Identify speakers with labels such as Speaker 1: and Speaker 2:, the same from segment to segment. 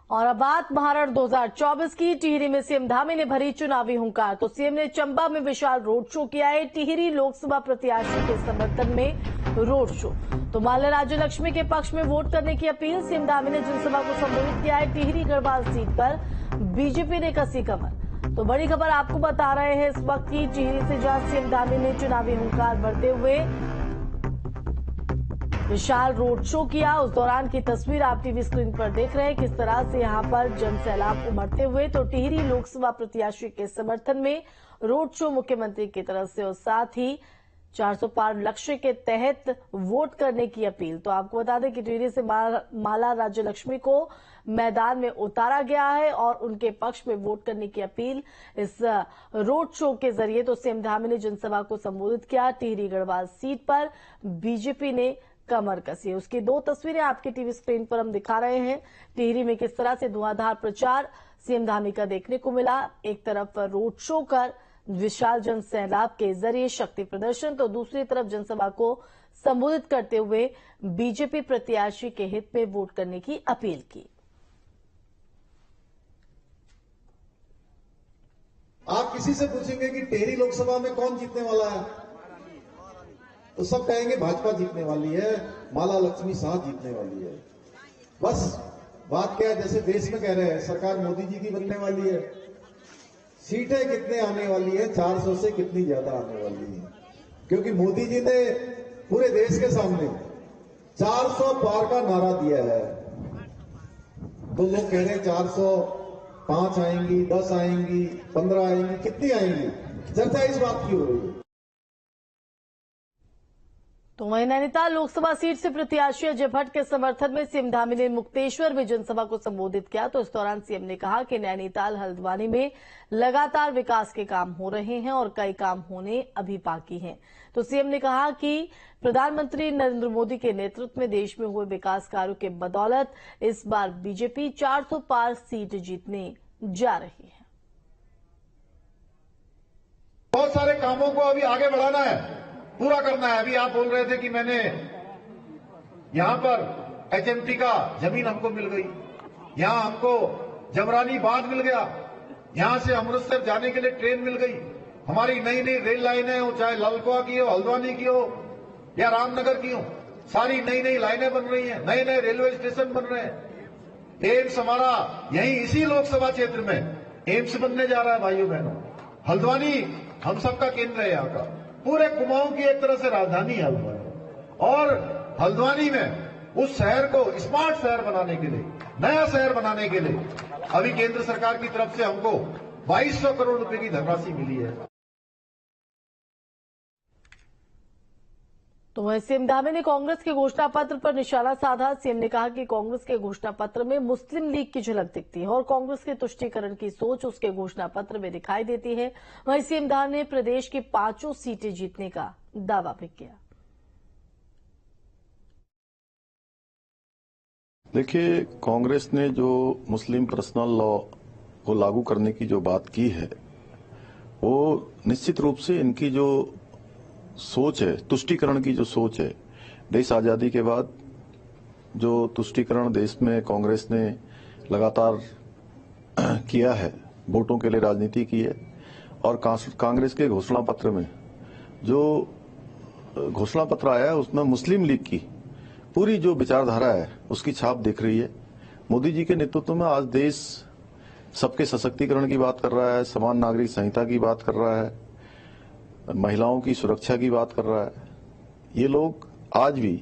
Speaker 1: और अब बात महाराष्ट्र 2024 की। टिहरी में सीएम धामी ने भरी चुनावी हुंकार। तो सीएम ने चंबा में विशाल रोड शो किया है। टिहरी लोकसभा प्रत्याशी के समर्थन में रोड शो। तो माला राज्य लक्ष्मी के पक्ष में वोट करने की अपील। सीएम धामी ने जनसभा को संबोधित किया है। टिहरी गढ़वाल सीट पर बीजेपी ने कसी कमर। तो बड़ी खबर आपको बता रहे हैं इस वक्त की टिहरी से, जहां सीएम धामी ने चुनावी हुंकार भरते हुए विशाल रोड शो किया। उस दौरान की तस्वीर आप टीवी स्क्रीन पर देख रहे हैं, किस तरह से यहां पर जन सैलाब उमड़ते हुए। तो टिहरी लोकसभा प्रत्याशी के समर्थन में रोड शो मुख्यमंत्री की तरफ से, और साथ ही 400 पार लक्ष्य के तहत वोट करने की अपील। तो आपको बता दें कि टिहरी से माला राज्य लक्ष्मी को मैदान में उतारा गया है और उनके पक्ष में वोट करने की अपील इस रोड शो के जरिए। तो सीएम धामी ने जनसभा को संबोधित किया। टिहरी गढ़वाल सीट पर बीजेपी ने कमर कसी है। उसकी दो तस्वीरें आपके टीवी स्क्रीन पर हम दिखा रहे हैं। टिहरी में किस तरह से धुआंधार प्रचार सीएम धामी का देखने को मिला। एक तरफ रोड शो कर विशाल जन सैलाब के जरिए शक्ति प्रदर्शन, तो दूसरी तरफ जनसभा को संबोधित करते हुए बीजेपी प्रत्याशी के हित में वोट करने की अपील की।
Speaker 2: आप किसी से पूछेंगे कि टिहरी लोकसभा में कौन जीतने वाला है, तो सब कहेंगे भाजपा जीतने वाली है, माला लक्ष्मी साथ जीतने वाली है। बस बात क्या है, जैसे देश में कह रहे हैं सरकार मोदी जी की बनने वाली है। सीटें कितने आने वाली है, 400 से कितनी ज्यादा आने वाली है, क्योंकि मोदी जी ने पूरे देश के सामने 400 पार का नारा दिया है। तो लोग कह रहे हैं 405 आएंगी, 10 आएंगी, 15 आएंगी, कितनी आएंगी, चर्चा इस बात की हो रही है।
Speaker 1: तो वहीं नैनीताल लोकसभा सीट से प्रत्याशी अजय भट्ट के समर्थन में सीएम धामी ने मुक्तेश्वर में जनसभा को संबोधित किया। तो इस दौरान सीएम ने कहा कि नैनीताल हल्द्वानी में लगातार विकास के काम हो रहे हैं और कई काम होने अभी बाकी हैं। तो सीएम ने कहा कि प्रधानमंत्री नरेंद्र मोदी के नेतृत्व में देश में हुए विकास कार्यों के बदौलत इस बार बीजेपी 400 पार सीट जीतने जा रही है।
Speaker 2: बहुत सारे कामों को अभी आगे बढ़ाना है, पूरा करना है। अभी आप बोल रहे थे कि मैंने यहां पर एचएमटी का जमीन हमको मिल गई, यहां हमको जमरानी बांध मिल गया, यहां से अमृतसर जाने के लिए ट्रेन मिल गई, हमारी नई नई रेल लाइनें हो, चाहे ललकुआ की हो, हल्द्वानी की हो या रामनगर की हो, सारी नई नई लाइनें बन रही हैं, नए नए रेलवे स्टेशन बन रहे हैं। एम्स हमारा यहीं इसी लोकसभा क्षेत्र में एम्स बनने जा रहा है भाइयों बहनों। हल्द्वानी हम सबका केंद्र है, यहाँ का पूरे कुमाऊं की एक तरह से राजधानी है हल्द्वानी। और हल्द्वानी में उस शहर को स्मार्ट शहर बनाने के लिए, नया शहर बनाने के लिए अभी केंद्र सरकार की तरफ से हमको 2200 करोड़ रुपए की धनराशि मिली है।
Speaker 1: तो वहीं सीएम धामी ने कांग्रेस के घोषणा पत्र पर निशाना साधा। सीएम ने कहा कि कांग्रेस के घोषणा पत्र में मुस्लिम लीग की झलक दिखती है और कांग्रेस के तुष्टीकरण की सोच उसके घोषणा पत्र में दिखाई देती है। वहीं सीएम धामी ने प्रदेश की 5 सीटें जीतने का दावा भी किया।
Speaker 3: देखिए, कांग्रेस ने जो मुस्लिम पर्सनल लॉ को लागू करने की जो बात की है, वो निश्चित रूप से इनकी जो सोच है, तुष्टीकरण की जो सोच है, देश आजादी के बाद जो तुष्टीकरण देश में कांग्रेस ने लगातार किया है, वोटों के लिए राजनीति की है। और कांग्रेस के घोषणा पत्र में जो घोषणा पत्र आया है, उसमें मुस्लिम लीग की पूरी जो विचारधारा है उसकी छाप दिख रही है। मोदी जी के नेतृत्व में आज देश सबके सशक्तिकरण की बात कर रहा है, समान नागरिक संहिता की बात कर रहा है, महिलाओं की सुरक्षा की बात कर रहा है। ये लोग आज भी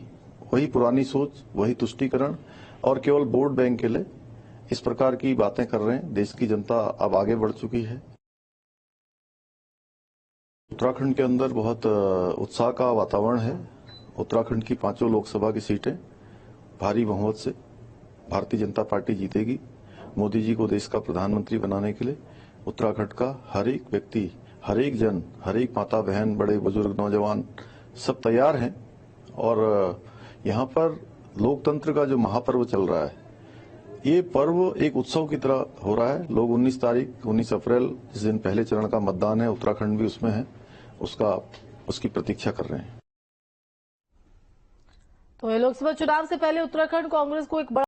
Speaker 3: वही पुरानी सोच, वही तुष्टीकरण और केवल वोट बैंक के लिए इस प्रकार की बातें कर रहे हैं। देश की जनता अब आगे बढ़ चुकी है। उत्तराखंड के अंदर बहुत उत्साह का वातावरण है। उत्तराखंड की 5 लोकसभा की सीटें भारी बहुमत से भारतीय जनता पार्टी जीतेगी। मोदी जी को देश का प्रधानमंत्री बनाने के लिए उत्तराखंड का हर एक व्यक्ति, हर एक जन, हर एक माता बहन, बड़े बुजुर्ग, नौजवान सब तैयार हैं। और यहाँ पर लोकतंत्र का जो महापर्व चल रहा है, ये पर्व एक उत्सव की तरह हो रहा है। लोग 19 अप्रैल जिस दिन पहले चरण का मतदान है, उत्तराखंड भी उसमें है, उसकी प्रतीक्षा कर रहे हैं।
Speaker 1: तो लोकसभा चुनाव से पहले उत्तराखंड कांग्रेस को एक बड़ा